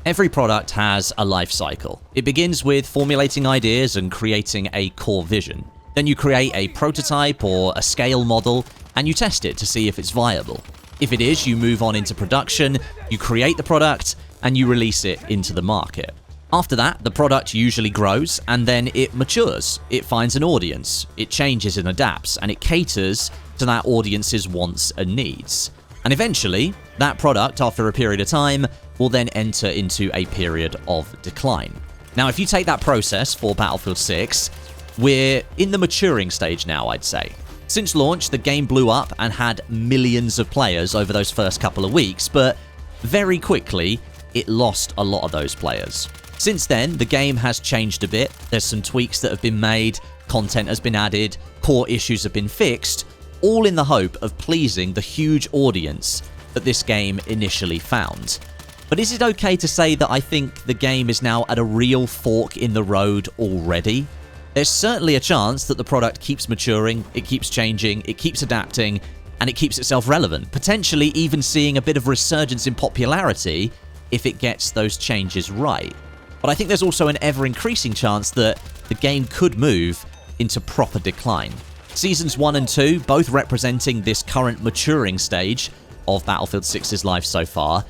Every product has a life cycle. It begins with formulating ideas and creating a core vision. Then you create a prototype or a scale model, and you test it to see if it's viable. If it is, you move on into production, you create the product, and you release it into the market. After that, the product usually grows, and then it matures. It finds an audience, it changes and adapts, and it caters to that audience's wants and needs. And eventually, that product, after a period of time, will then enter into a period of decline. Now, if you take that process for Battlefield 6, we're in the maturing stage now, I'd say. Since launch, the game blew up and had millions of players over those first couple of weeks, but very quickly, it lost a lot of those players. Since then, the game has changed a bit. There's some tweaks that have been made, content has been added, core issues have been fixed, all in the hope of pleasing the huge audience that this game initially found. But is it okay to say that I think the game is now at a real fork in the road already? There's certainly a chance that the product keeps maturing, it keeps changing, it keeps adapting, and it keeps itself relevant, potentially even seeing a bit of resurgence in popularity if it gets those changes right. But I think there's also an ever-increasing chance that the game could move into proper decline. Seasons 1 and 2, both representing this current maturing stage of Battlefield 6's life so far,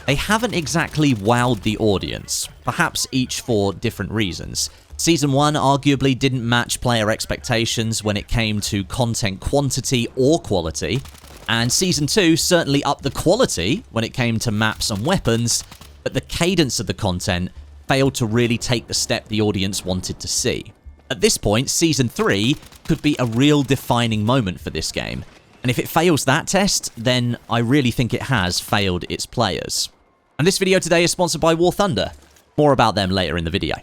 they haven't exactly wowed the audience, perhaps each for different reasons. Season 1 arguably didn't match player expectations when it came to content quantity or quality, and Season 2 certainly upped the quality when it came to maps and weapons, but the cadence of the content failed to really take the step the audience wanted to see. At this point, Season 3 could be a real defining moment for this game, and if it fails that test, then I really think it has failed its players. And this video today is sponsored by War Thunder. More about them later in the video.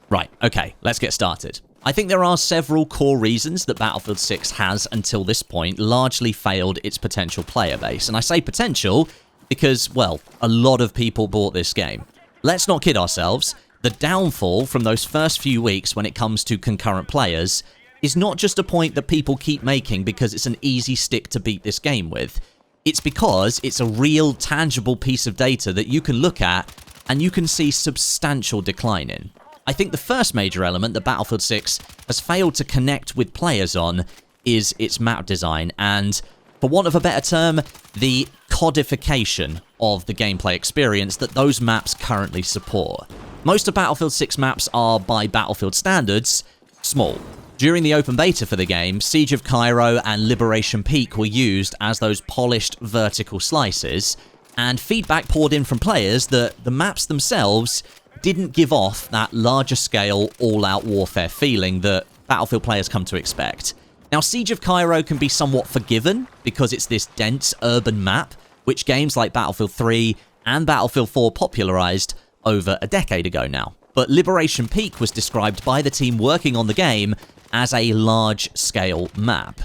Right, okay, let's get started. I think there are several core reasons that Battlefield 6 has, until this point, largely failed its potential player base. And I say potential because, well, a lot of people bought this game. Let's not kid ourselves. The downfall from those first few weeks when it comes to concurrent players is not just a point that people keep making because it's an easy stick to beat this game with. It's because it's a real, tangible piece of data that you can look at and you can see substantial decline in. I think the first major element that Battlefield 6 has failed to connect with players on is its map design and, for want of a better term, the codification of the gameplay experience that those maps currently support. Most of Battlefield 6 maps are, by Battlefield standards, small. During the open beta for the game, Siege of Cairo and Liberation Peak were used as those polished vertical slices, and feedback poured in from players that the maps themselves didn't give off that larger scale, all-out warfare feeling that Battlefield players come to expect. Now, Siege of Cairo can be somewhat forgiven because it's this dense urban map, which games like Battlefield 3 and Battlefield 4 popularized over a decade ago now. But Liberation Peak was described by the team working on the game as a large-scale map.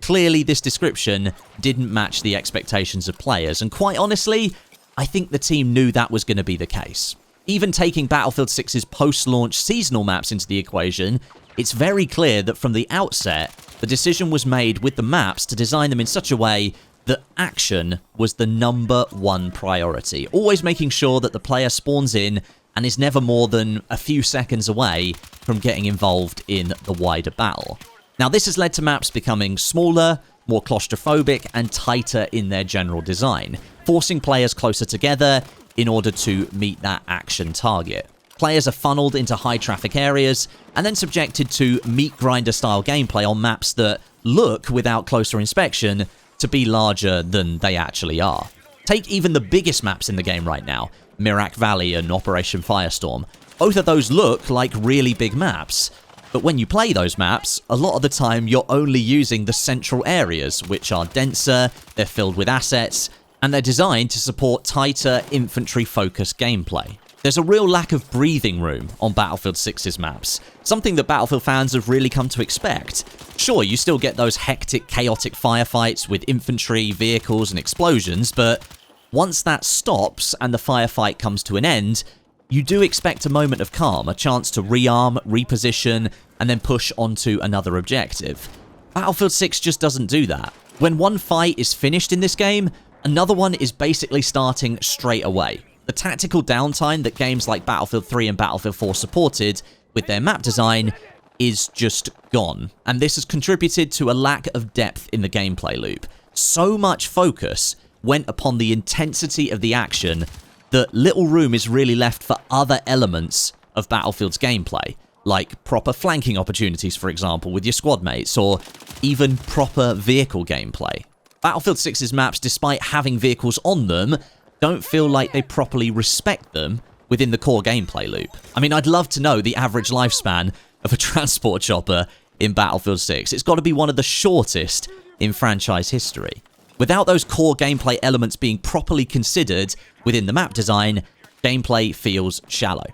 Clearly, this description didn't match the expectations of players, and quite honestly, I think the team knew that was going to be the case. Even taking Battlefield 6's post-launch seasonal maps into the equation, it's very clear that from the outset, the decision was made with the maps to design them in such a way that action was the #1 priority, always making sure that the player spawns in and is never more than a few seconds away from getting involved in the wider battle. Now, this has led to maps becoming smaller, more claustrophobic, and tighter in their general design, forcing players closer together in order to meet that action target. Players are funneled into high-traffic areas and then subjected to meat grinder-style gameplay on maps that look, without closer inspection, to be larger than they actually are. Take even the biggest maps in the game right now, Mirak Valley and Operation Firestorm. Both of those look like really big maps, but when you play those maps, a lot of the time you're only using the central areas, which are denser, they're filled with assets, and they're designed to support tighter, infantry-focused gameplay. There's a real lack of breathing room on Battlefield 6's maps, something that Battlefield fans have really come to expect. Sure, you still get those hectic, chaotic firefights with infantry, vehicles, and explosions, but once that stops and the firefight comes to an end, you do expect a moment of calm, a chance to rearm, reposition, and then push onto another objective. Battlefield 6 just doesn't do that. When one fight is finished in this game, another one is basically starting straight away. The tactical downtime that games like Battlefield 3 and Battlefield 4 supported with their map design is just gone. And this has contributed to a lack of depth in the gameplay loop. So much focus went upon the intensity of the action that little room is really left for other elements of Battlefield's gameplay, like proper flanking opportunities, for example, with your squad mates, or even proper vehicle gameplay. Battlefield 6's maps, despite having vehicles on them, don't feel like they properly respect them within the core gameplay loop. I mean, I'd love to know the average lifespan of a transport chopper in Battlefield 6. It's got to be one of the shortest in franchise history. Without those core gameplay elements being properly considered within the map design, gameplay feels shallow.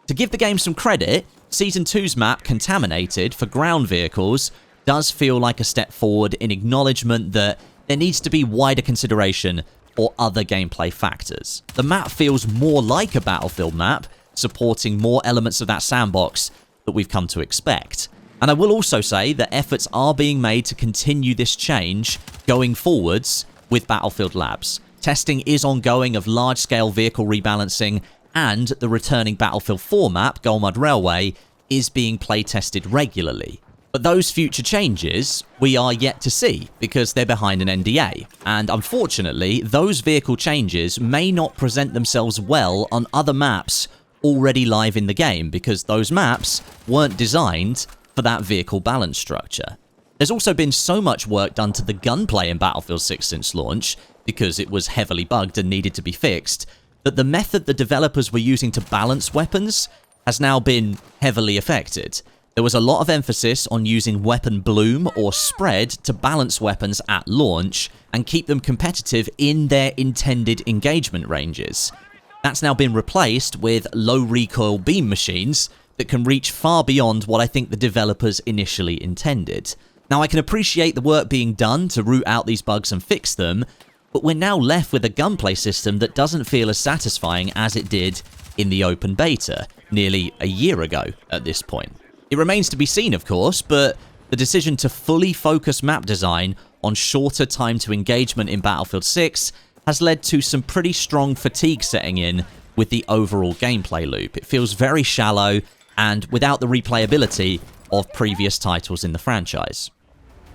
To give the game some credit, Season 2's map, Contaminated, for ground vehicles, does feel like a step forward in acknowledgement that there needs to be wider consideration for other gameplay factors. The map feels more like a Battlefield map, supporting more elements of that sandbox that we've come to expect. And I will also say that efforts are being made to continue this change going forwards with Battlefield Labs. Testing is ongoing of large-scale vehicle rebalancing, and the returning Battlefield 4 map, Golmud Railway, is being play-tested regularly. But those future changes, we are yet to see, because they're behind an NDA. And unfortunately, those vehicle changes may not present themselves well on other maps already live in the game, because those maps weren't designed for that vehicle balance structure. There's also been so much work done to the gunplay in Battlefield 6 since launch, because it was heavily bugged and needed to be fixed, that the method the developers were using to balance weapons has now been heavily affected. There was a lot of emphasis on using weapon bloom or spread to balance weapons at launch and keep them competitive in their intended engagement ranges. That's now been replaced with low recoil beam machines that can reach far beyond what I think the developers initially intended. Now, I can appreciate the work being done to root out these bugs and fix them, but we're now left with a gunplay system that doesn't feel as satisfying as it did in the open beta, nearly a year ago at this point. It remains to be seen, of course, but the decision to fully focus map design on shorter time to engagement in Battlefield 6 has led to some pretty strong fatigue setting in with the overall gameplay loop. It feels very shallow and without the replayability of previous titles in the franchise.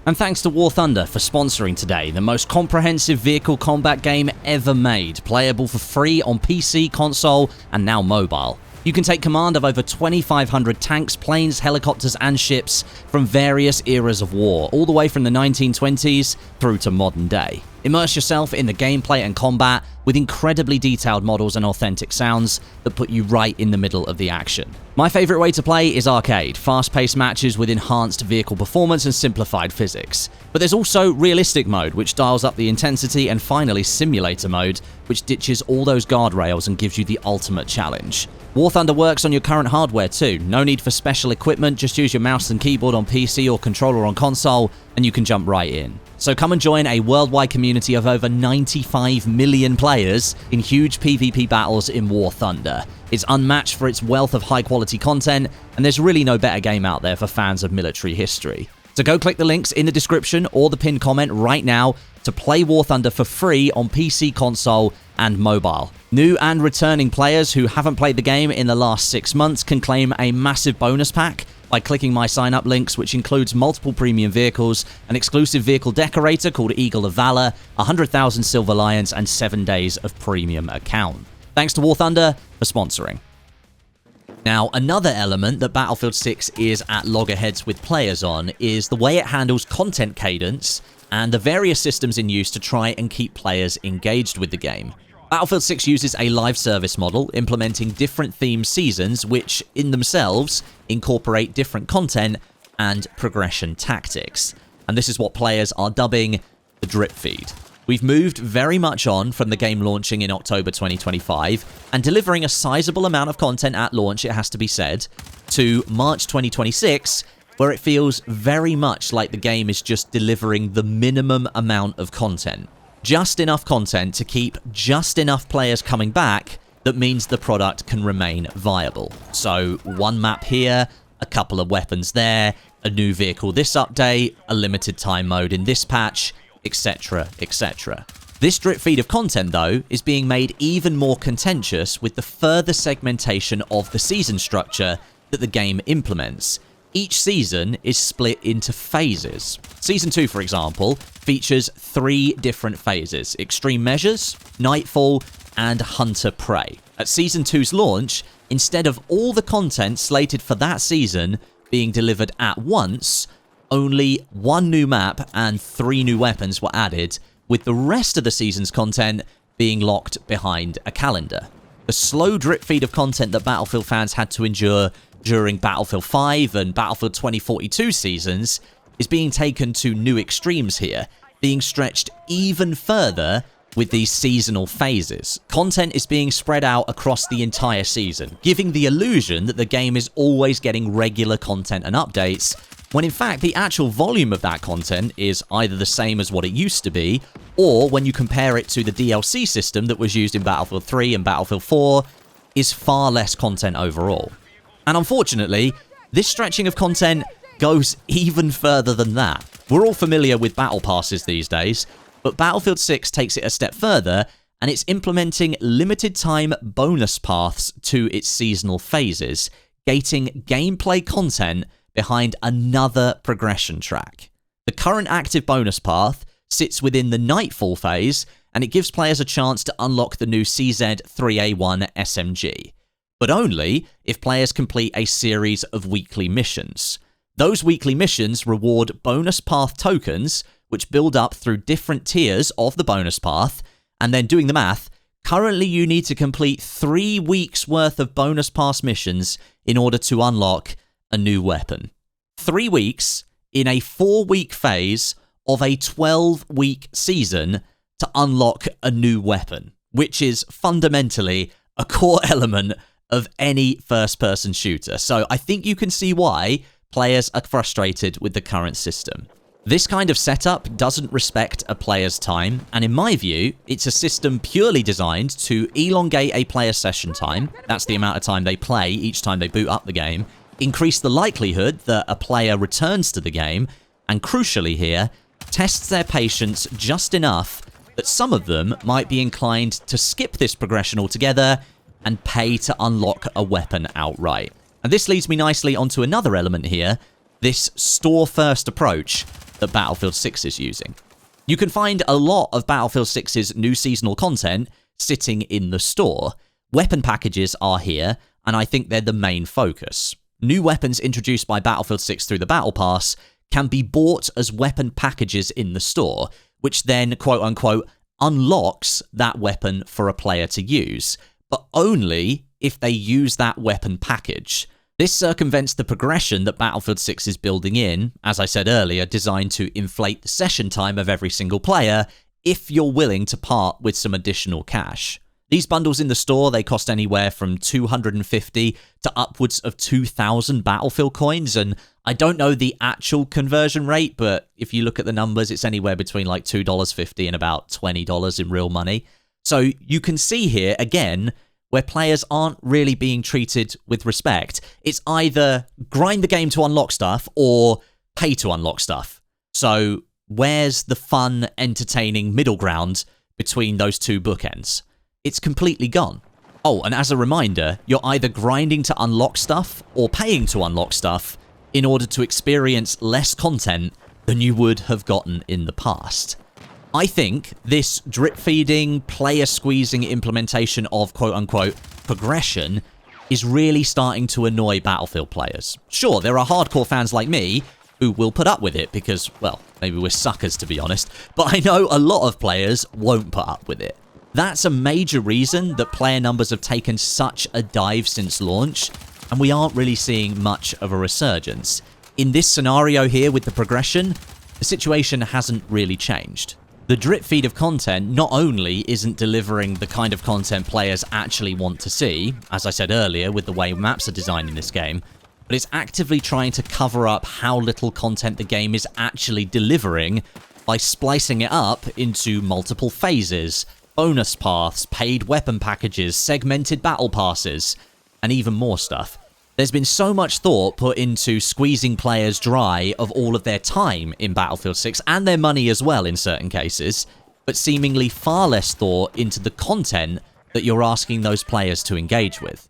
And thanks to War Thunder for sponsoring today, the most comprehensive vehicle combat game ever made, playable for free on PC, console, and now mobile. You can take command of over 2,500 tanks, planes, helicopters, and ships from various eras of war, all the way from the 1920s through to modern day. Immerse yourself in the gameplay and combat with incredibly detailed models and authentic sounds that put you right in the middle of the action. My favorite way to play is arcade, fast-paced matches with enhanced vehicle performance and simplified physics. But there's also realistic mode, which dials up the intensity, and finally simulator mode, which ditches all those guardrails and gives you the ultimate challenge. War Thunder works on your current hardware too. No need for special equipment, just use your mouse and keyboard on PC or controller on console, and you can jump right in. So come and join a worldwide community of over 95 million players in huge PvP battles in War Thunder. It's unmatched for its wealth of high-quality content, and there's really no better game out there for fans of military history. So go click the links in the description or the pinned comment right now to play War Thunder for free on PC, console, and mobile. New and returning players who haven't played the game in the last 6 months can claim a massive bonus pack by clicking my sign-up links, which includes multiple premium vehicles, an exclusive vehicle decorator called Eagle of Valor, 100,000 Silver Lions, and 7 days of premium account. Thanks to War Thunder for sponsoring. Now, another element that Battlefield 6 is at loggerheads with players on is the way it handles content cadence and the various systems in use to try and keep players engaged with the game. Battlefield 6 uses a live service model, implementing different theme seasons which, in themselves, incorporate different content and progression tactics. And this is what players are dubbing the drip feed. We've moved very much on from the game launching in October 2025 and delivering a sizable amount of content at launch, it has to be said, to March 2026, where it feels very much like the game is just delivering the minimum amount of content. Just enough content to keep just enough players coming back that means the product can remain viable. So one map here, a couple of weapons there, a new vehicle this update, a limited time mode in this patch, etc, etc. This drip feed of content, though, is being made even more contentious with the further segmentation of the season structure that the game implements. Each season is split into phases. Season 2, for example, features 3 different phases: Extreme Measures, Nightfall, and Hunter-Prey. At Season 2's launch, instead of all the content slated for that season being delivered at once, only 1 new map and 3 new weapons were added, with the rest of the season's content being locked behind a calendar. The slow drip feed of content that Battlefield fans had to endure during Battlefield 5 and Battlefield 2042 seasons is being taken to new extremes here, being stretched even further with these seasonal phases. Content is being spread out across the entire season, giving the illusion that the game is always getting regular content and updates, when in fact the actual volume of that content is either the same as what it used to be, or when you compare it to the DLC system that was used in Battlefield 3 and Battlefield 4, is far less content overall. And unfortunately, this stretching of content goes even further than that. We're all familiar with battle passes these days, but Battlefield 6 takes it a step further, and it's implementing limited time bonus paths to its seasonal phases, gating gameplay content behind another progression track. The current active bonus path sits within the Nightfall phase, and it gives players a chance to unlock the new CZ-3A1 SMG, but only if players complete a series of weekly missions. Those weekly missions reward bonus path tokens, which build up through different tiers of the bonus path, and then doing the math, currently you need to complete 3 weeks worth of bonus pass missions in order to unlock a new weapon. 3 weeks in a 4-week phase of a 12-week season to unlock a new weapon, which is fundamentally a core element of any first-person shooter. So I think you can see why players are frustrated with the current system. This kind of setup doesn't respect a player's time, and in my view, it's a system purely designed to elongate a player's session time, that's the amount of time they play each time they boot up the game, increase the likelihood that a player returns to the game, and crucially here, tests their patience just enough that some of them might be inclined to skip this progression altogether and pay to unlock a weapon outright. And this leads me nicely onto another element here, this store-first approach that Battlefield 6 is using. You can find a lot of Battlefield 6's new seasonal content sitting in the store. Weapon packages are here, and I think they're the main focus. New weapons introduced by Battlefield 6 through the Battle Pass can be bought as weapon packages in the store, which then, quote-unquote, unlocks that weapon for a player to use, but only if they use that weapon package. This circumvents the progression that Battlefield 6 is building in, as I said earlier, designed to inflate the session time of every single player if you're willing to part with some additional cash. These bundles in the store, they cost anywhere from 250 to upwards of 2,000 Battlefield coins, and I don't know the actual conversion rate, but if you look at the numbers, it's anywhere between like $2.50 and about $20 in real money. So you can see here, again, where players aren't really being treated with respect. It's either grind the game to unlock stuff or pay to unlock stuff. So where's the fun, entertaining middle ground between those two bookends? It's completely gone. Oh, and as a reminder, you're either grinding to unlock stuff or paying to unlock stuff in order to experience less content than you would have gotten in the past. I think this drip-feeding, player-squeezing implementation of quote-unquote progression is really starting to annoy Battlefield players. Sure, there are hardcore fans like me who will put up with it because, well, maybe we're suckers to be honest, but I know a lot of players won't put up with it. That's a major reason that player numbers have taken such a dive since launch, and we aren't really seeing much of a resurgence. In this scenario here with the progression, the situation hasn't really changed. The drip feed of content not only isn't delivering the kind of content players actually want to see, as I said earlier with the way maps are designed in this game, but it's actively trying to cover up how little content the game is actually delivering by splicing it up into multiple phases, bonus paths, paid weapon packages, segmented battle passes, and even more stuff. There's been so much thought put into squeezing players dry of all of their time in Battlefield 6, and their money as well in certain cases, but seemingly far less thought into the content that you're asking those players to engage with.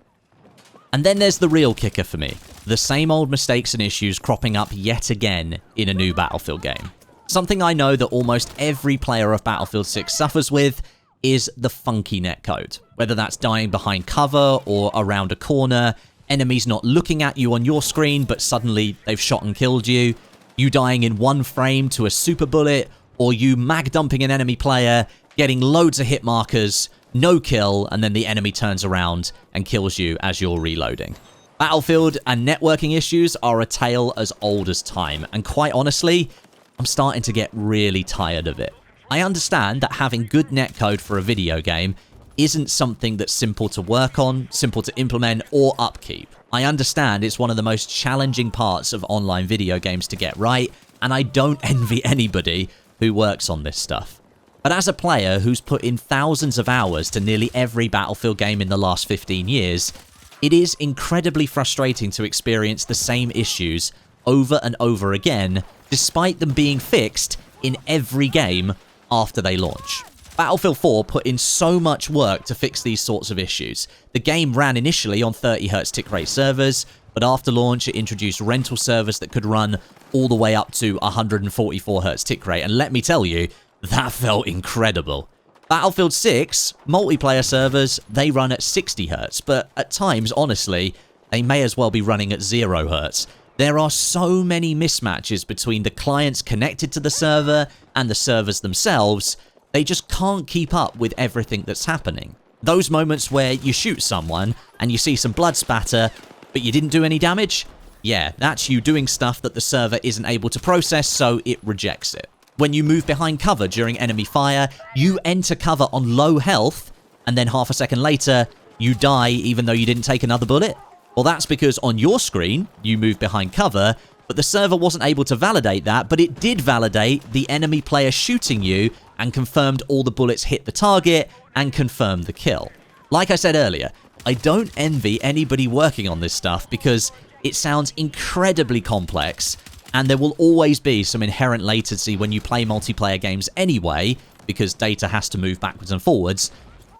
And then there's the real kicker for me. The same old mistakes and issues cropping up yet again in a new Battlefield game. Something I know that almost every player of Battlefield 6 suffers with is the funky netcode. Whether that's dying behind cover or around a corner, enemies not looking at you on your screen but suddenly they've shot and killed you, you dying in one frame to a super bullet, or you mag dumping an enemy player, getting loads of hit markers, no kill, and then the enemy turns around and kills you as you're reloading. Battlefield and networking issues are a tale as old as time, and quite honestly, I'm starting to get really tired of it. I understand that having good netcode for a video game isn't something that's simple to work on, simple to implement, or upkeep. I understand it's one of the most challenging parts of online video games to get right, and I don't envy anybody who works on this stuff. But as a player who's put in thousands of hours to nearly every Battlefield game in the last 15 years, it is incredibly frustrating to experience the same issues over and over again, despite them being fixed in every game after they launch. Battlefield 4 put in so much work to fix these sorts of issues. The game ran initially on 30Hz tick rate servers, but after launch it introduced rental servers that could run all the way up to 144Hz tick rate, and let me tell you, that felt incredible. Battlefield 6 multiplayer servers, they run at 60Hz, but at times, honestly, they may as well be running at 0Hz. There are so many mismatches between the clients connected to the server and the servers themselves, they just can't keep up with everything that's happening. Those moments where you shoot someone and you see some blood spatter, but you didn't do any damage? Yeah, that's you doing stuff that the server isn't able to process, so it rejects it. When you move behind cover during enemy fire, you enter cover on low health, and then half a second later, you die even though you didn't take another bullet? Well, that's because on your screen, you move behind cover, but the server wasn't able to validate that, but it did validate the enemy player shooting you and confirmed all the bullets hit the target and confirmed the kill. Like I said earlier, I don't envy anybody working on this stuff because it sounds incredibly complex, and there will always be some inherent latency when you play multiplayer games anyway, because data has to move backwards and forwards,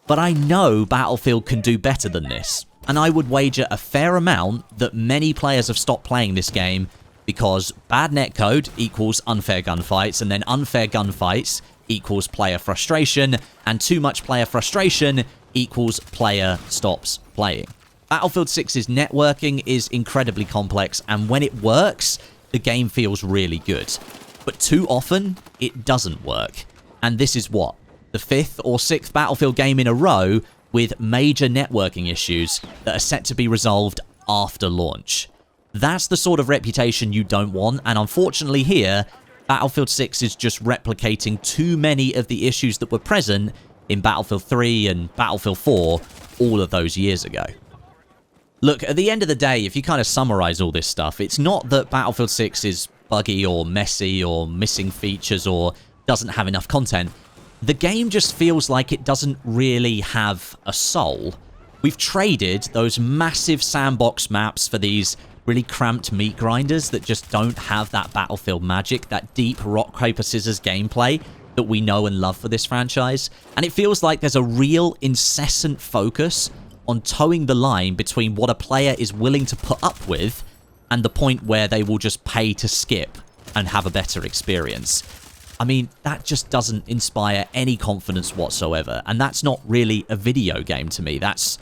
but I know Battlefield can do better than this, and I would wager a fair amount that many players have stopped playing this game because bad netcode equals unfair gunfights, and then unfair gunfights equals player frustration, and too much player frustration equals player stops playing. Battlefield 6's networking is incredibly complex, and when it works, the game feels really good. But too often, it doesn't work. And this is what? The 5th or 6th Battlefield game in a row with major networking issues that are set to be resolved after launch. That's the sort of reputation you don't want, and unfortunately here, Battlefield 6 is just replicating too many of the issues that were present in Battlefield 3 and Battlefield 4 all of those years ago. Look, at the end of the day, if you kind of summarize all this stuff, it's not that Battlefield 6 is buggy or messy or missing features or doesn't have enough content. The game just feels like it doesn't really have a soul. We've traded those massive sandbox maps for these really cramped meat grinders that just don't have that Battlefield magic, that deep rock, paper, scissors gameplay that we know and love for this franchise. And it feels like there's a real incessant focus on towing the line between what a player is willing to put up with and the point where they will just pay to skip and have a better experience. I mean, that just doesn't inspire any confidence whatsoever, and that's not really a video game to me. That's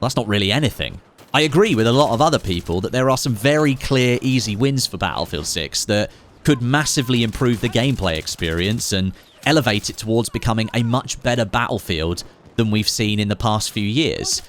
not really anything. I agree with a lot of other people that there are some very clear, easy wins for Battlefield 6 that could massively improve the gameplay experience and elevate it towards becoming a much better Battlefield than we've seen in the past few years.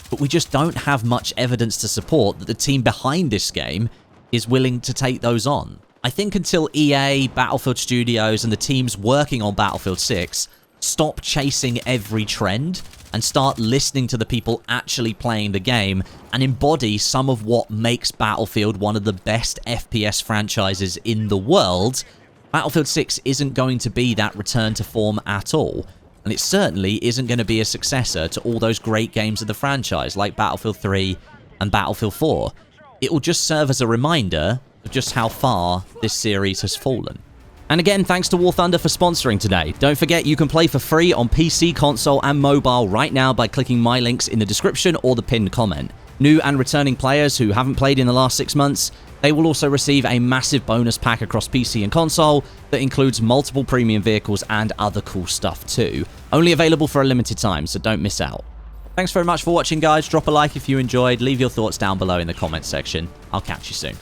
But we just don't have much evidence to support that the team behind this game is willing to take those on. I think until EA, Battlefield Studios, and the teams working on Battlefield 6 stop chasing every trend and start listening to the people actually playing the game and embody some of what makes Battlefield one of the best FPS franchises in the world, Battlefield 6 isn't going to be that return to form at all. And it certainly isn't going to be a successor to all those great games of the franchise like Battlefield 3 and Battlefield 4. It will just serve as a reminder of just how far this series has fallen. And again, thanks to War Thunder for sponsoring today. Don't forget you can play for free on PC, console, and mobile right now by clicking my links in the description or the pinned comment. New and returning players who haven't played in the last 6 months, they will also receive a massive bonus pack across PC and console that includes multiple premium vehicles and other cool stuff too. Only available for a limited time, so don't miss out. Thanks very much for watching, guys. Drop a like if you enjoyed. Leave your thoughts down below in the comments section. I'll catch you soon.